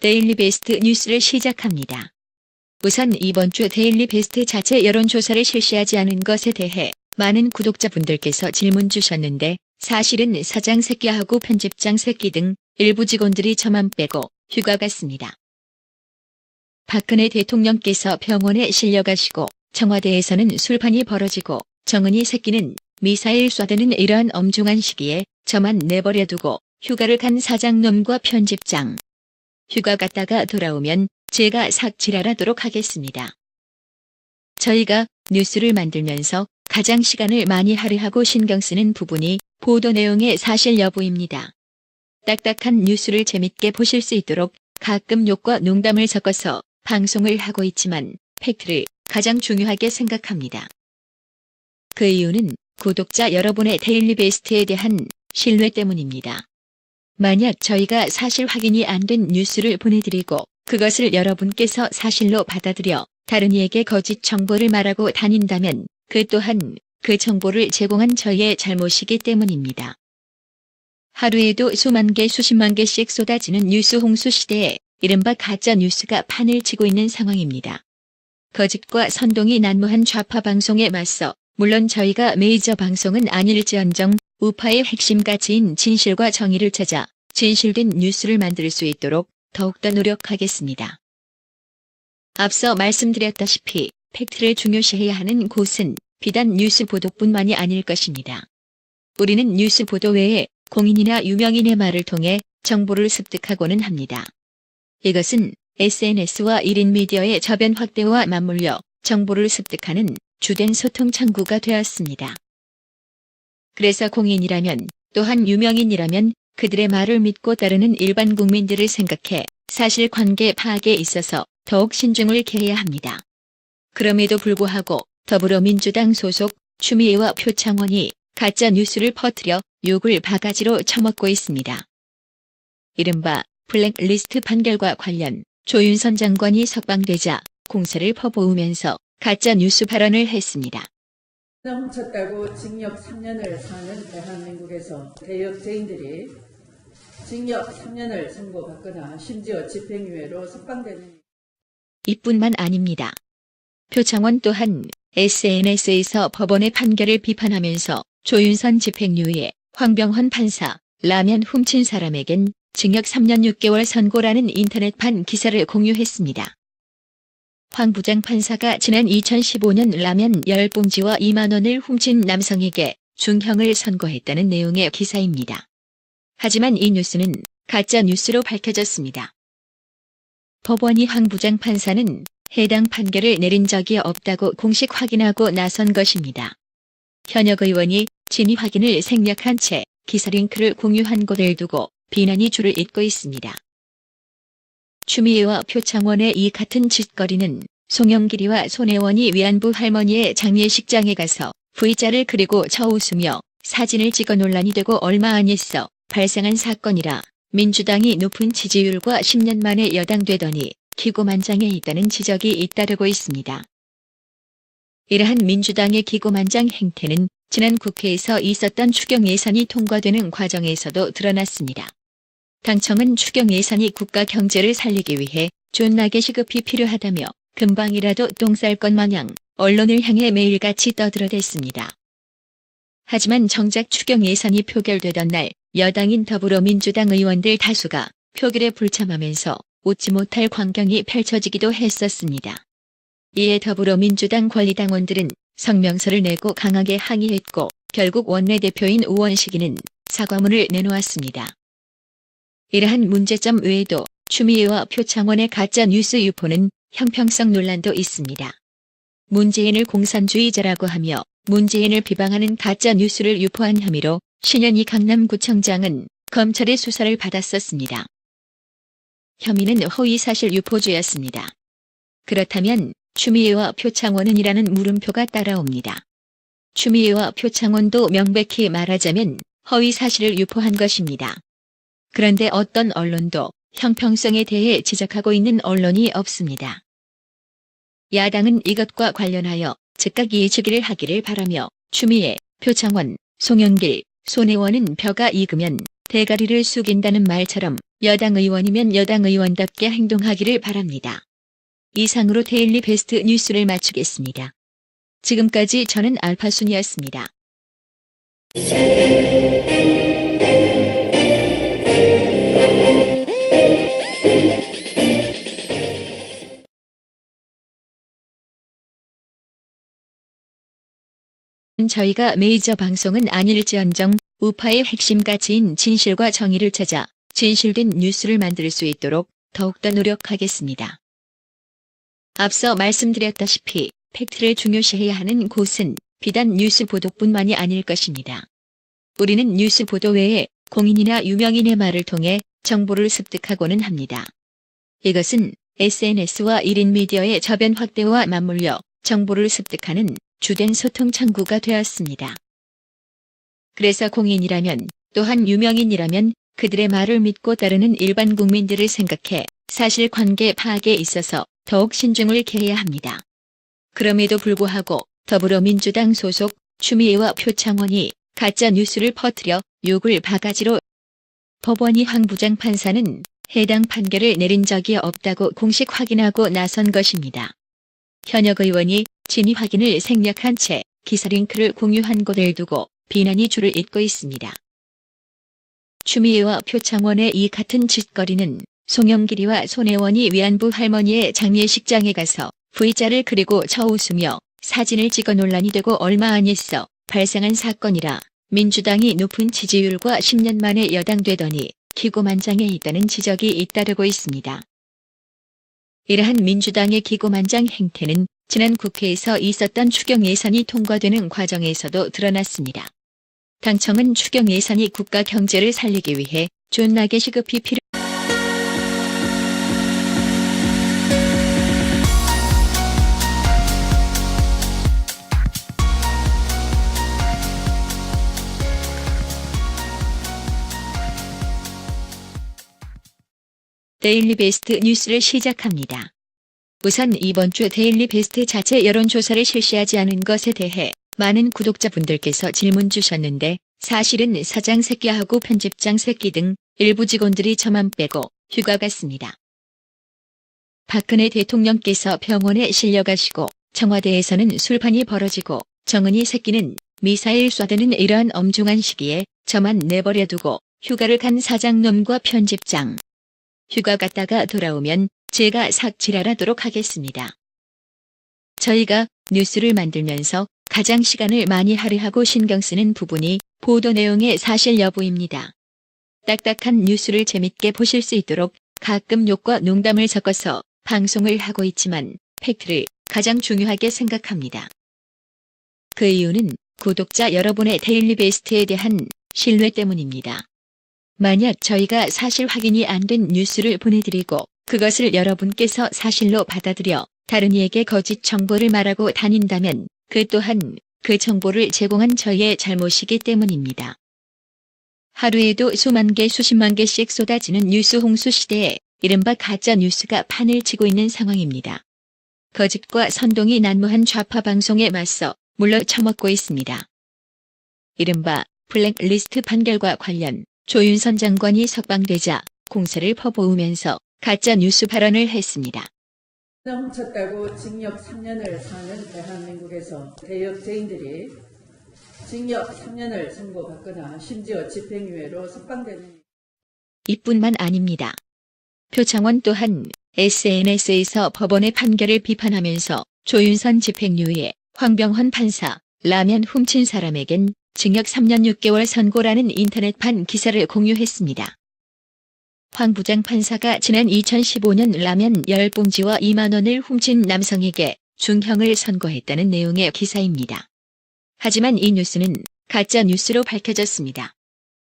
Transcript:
데일리 베스트 뉴스를 시작합니다. 우선 이번 주 데일리 베스트 자체 여론조사를 실시하지 않은 것에 대해 많은 구독자분들께서 질문 주셨는데 사실은 사장 새끼하고 편집장 새끼 등 일부 직원들이 저만 빼고 휴가 갔습니다. 박근혜 대통령께서 병원에 실려가시고 청와대에서는 술판이 벌어지고 정은희 새끼는 미사일 쏴대는 이러한 엄중한 시기에 저만 내버려두고 휴가를 간 사장놈과 편집장. 휴가 갔다가 돌아오면 제가 삭질하도록 하겠습니다. 저희가 뉴스를 만들면서 가장 시간을 많이 할애하고 신경 쓰는 부분이 보도 내용의 사실 여부입니다. 딱딱한 뉴스를 재밌게 보실 수 있도록 가끔 욕과 농담을 섞어서 방송을 하고 있지만 팩트를 가장 중요하게 생각합니다. 그 이유는 구독자 여러분의 데일리 베스트에 대한 신뢰 때문입니다. 만약 저희가 사실 확인이 안 된 뉴스를 보내드리고 그것을 여러분께서 사실로 받아들여 다른 이에게 거짓 정보를 말하고 다닌다면 그 또한 그 정보를 제공한 저희의 잘못이기 때문입니다. 하루에도 수만 개 수십만 개씩 쏟아지는 뉴스 홍수 시대에 이른바 가짜 뉴스가 판을 치고 있는 상황입니다. 거짓과 선동이 난무한 좌파 방송에 맞서 물론 저희가 메이저 방송은 아닐지언정 우파의 핵심 가치인 진실과 정의를 찾아 진실된 뉴스를 만들 수 있도록 더욱더 노력하겠습니다. 앞서 말씀드렸다시피 팩트를 중요시해야 하는 곳은 비단 뉴스 보도뿐만이 아닐 것입니다. 우리는 뉴스 보도 외에 공인이나 유명인의 말을 통해 정보를 습득하고는 합니다. 이것은 SNS와 1인 미디어의 저변 확대와 맞물려 정보를 습득하는 주된 소통 창구가 되었습니다. 그래서 공인이라면 또한 유명인이라면 그들의 말을 믿고 따르는 일반 국민들을 생각해 사실관계 파악에 있어서 더욱 신중을 기해야 합니다. 그럼에도 불구하고 더불어민주당 소속 추미애와 표창원이 가짜 뉴스를 퍼뜨려 욕을 바가지로 처먹고 있습니다. 이른바 블랙리스트 판결과 관련 조윤선 장관이 석방되자 공세를 퍼부으면서 가짜 뉴스 발언을 했습니다. 훔쳤다고 징역 3년을 사는 대한민국에서 대역죄인들이 징역 3년을 선고받거나 심지어 집행유예로 석방되는 이뿐만 아닙니다. 표창원 또한 SNS에서 법원의 판결을 비판하면서 조윤선 집행유예, 황병헌 판사, 라면 훔친 사람에겐 징역 3년 6개월 선고라는 인터넷판 기사를 공유했습니다. 황 부장 판사가 지난 2015년 라면 10봉지와 2만 원을 훔친 남성에게 중형을 선고했다는 내용의 기사입니다. 하지만 이 뉴스는 가짜 뉴스로 밝혀졌습니다. 법원이 황 부장 판사는 해당 판결을 내린 적이 없다고 공식 확인하고 나선 것입니다. 현역 의원이 진위 확인을 생략한 채 기사 링크를 공유한 것을 두고 비난이 줄을 잇고 있습니다. 추미애와 표창원의 이 같은 짓거리는 송영길이와 손혜원이 위안부 할머니의 장례식장에 가서 V자를 그리고 쳐웃으며 사진을 찍어 논란이 되고 얼마 안 있어 발생한 사건이라 민주당이 높은 지지율과 10년 만에 여당되더니 기고만장해 있다는 지적이 잇따르고 있습니다. 이러한 민주당의 기고만장 행태는 지난 국회에서 있었던 추경 예산이 통과되는 과정에서도 드러났습니다. 당청은 추경 예산이 국가 경제를 살리기 위해 존나게 시급히 필요하다며 금방이라도 똥 쌀 것 마냥 언론을 향해 매일같이 떠들어댔습니다. 하지만 정작 추경 예산이 표결되던 날 여당인 더불어민주당 의원들 다수가 표결에 불참하면서 웃지 못할 광경이 펼쳐지기도 했었습니다. 이에 더불어민주당 권리당원들은 성명서를 내고 강하게 항의했고 결국 원내대표인 우원식이는 사과문을 내놓았습니다. 이러한 문제점 외에도 추미애와 표창원의 가짜 뉴스 유포는 형평성 논란도 있습니다. 문재인을 공산주의자라고 하며 문재인을 비방하는 가짜 뉴스를 유포한 혐의로 신현희 강남구청장은 검찰의 수사를 받았었습니다. 혐의는 허위사실 유포죄였습니다. 그렇다면 추미애와 표창원은 이라는 물음표가 따라옵니다. 추미애와 표창원도 명백히 말하자면 허위사실을 유포한 것입니다. 그런데 어떤 언론도 형평성에 대해 지적하고 있는 언론이 없습니다. 야당은 이것과 관련하여 즉각 이의제기를 하기를 바라며 추미애, 표창원, 송영길, 손혜원은 벼가 익으면 대가리를 숙인다는 말처럼 여당 의원이면 여당 의원답게 행동하기를 바랍니다. 이상으로 데일리 베스트 뉴스를 마치겠습니다. 지금까지 저는 알파순이었습니다. 저희가 메이저 방송은 아닐지언정 우파의 핵심 가치인 진실과 정의를 찾아 진실된 뉴스를 만들 수 있도록 더욱더 노력하겠습니다. 앞서 말씀드렸다시피 팩트를 중요시해야 하는 곳은 비단 뉴스 보도뿐만이 아닐 것입니다. 우리는 뉴스 보도 외에 공인이나 유명인의 말을 통해 정보를 습득하고는 합니다. 이것은 SNS와 1인 미디어의 저변 확대와 맞물려 정보를 습득하는 주된 소통 창구가 되었습니다. 그래서 공인이라면 또한 유명인이라면 그들의 말을 믿고 따르는 일반 국민들을 생각해 사실관계 파악에 있어서 더욱 신중을 기해야 합니다. 그럼에도 불구하고 더불어민주당 소속 추미애와 표창원이 가짜 뉴스를 퍼뜨려 욕을 바가지로 법원이 황 부장판사는 해당 판결을 내린 적이 없다고 공식 확인하고 나선 것입니다. 현역 의원이 진위 확인을 생략한 채 기사 링크를 공유한 것을 두고 비난이 줄을 잇고 있습니다. 추미애와 표창원의 이 같은 짓거리는 송영길이와 손혜원이 위안부 할머니의 장례식장에 가서 V자를 그리고 쳐웃으며 사진을 찍어 논란이 되고 얼마 안 있어 발생한 사건이라 민주당이 높은 지지율과 10년 만에 여당되더니 기고만장해 있다는 지적이 잇따르고 있습니다. 이러한 민주당의 기고만장 행태는 지난 국회에서 있었던 추경 예산이 통과되는 과정에서도 드러났습니다. 당청은 추경 예산이 국가 경제를 살리기 위해 존나게 시급히 필요 데일리 베스트 뉴스를 시작합니다. 우선 이번 주 데일리 베스트 자체 여론조사를 실시하지 않은 것에 대해 많은 구독자분들께서 질문 주셨는데 사실은 사장 새끼하고 편집장 새끼 등 일부 직원들이 저만 빼고 휴가 갔습니다. 박근혜 대통령께서 병원에 실려가시고 청와대에서는 술판이 벌어지고 정은희 새끼는 미사일 쏴대는 이러한 엄중한 시기에 저만 내버려두고 휴가를 간 사장놈과 편집장. 휴가 갔다가 돌아오면 제가 삭질하도록 하겠습니다. 저희가 뉴스를 만들면서 가장 시간을 많이 할애하고 신경 쓰는 부분이 보도 내용의 사실 여부입니다. 딱딱한 뉴스를 재밌게 보실 수 있도록 가끔 욕과 농담을 섞어서 방송을 하고 있지만 팩트를 가장 중요하게 생각합니다. 그 이유는 구독자 여러분의 데일리 베스트에 대한 신뢰 때문입니다. 만약 저희가 사실 확인이 안 된 뉴스를 보내드리고 그것을 여러분께서 사실로 받아들여 다른 이에게 거짓 정보를 말하고 다닌다면 그 또한 그 정보를 제공한 저희의 잘못이기 때문입니다. 하루에도 수만 개 수십만 개씩 쏟아지는 뉴스 홍수 시대에 이른바 가짜 뉴스가 판을 치고 있는 상황입니다. 거짓과 선동이 난무한 좌파 방송에 맞서 물러 처먹고 있습니다. 이른바 블랙리스트 판결과 관련 조윤선 장관이 석방되자 공세를 퍼부으면서 가짜 뉴스 발언을 했습니다. 훔쳤다고 징역 3년을 사는 대한민국에서 대역죄인들이 징역 3년을 선고받거나 심지어 집행유예로 석방되는 이뿐만 아닙니다. 표창원 또한 SNS에서 법원의 판결을 비판하면서 조윤선 집행유예, 황병헌 판사, 라면 훔친 사람에겐 징역 3년 6개월 선고라는 인터넷판 기사를 공유했습니다. 황 부장 판사가 지난 2015년 라면 10봉지와 2만 원을 훔친 남성에게 중형을 선고했다는 내용의 기사입니다. 하지만 이 뉴스는 가짜 뉴스로 밝혀졌습니다.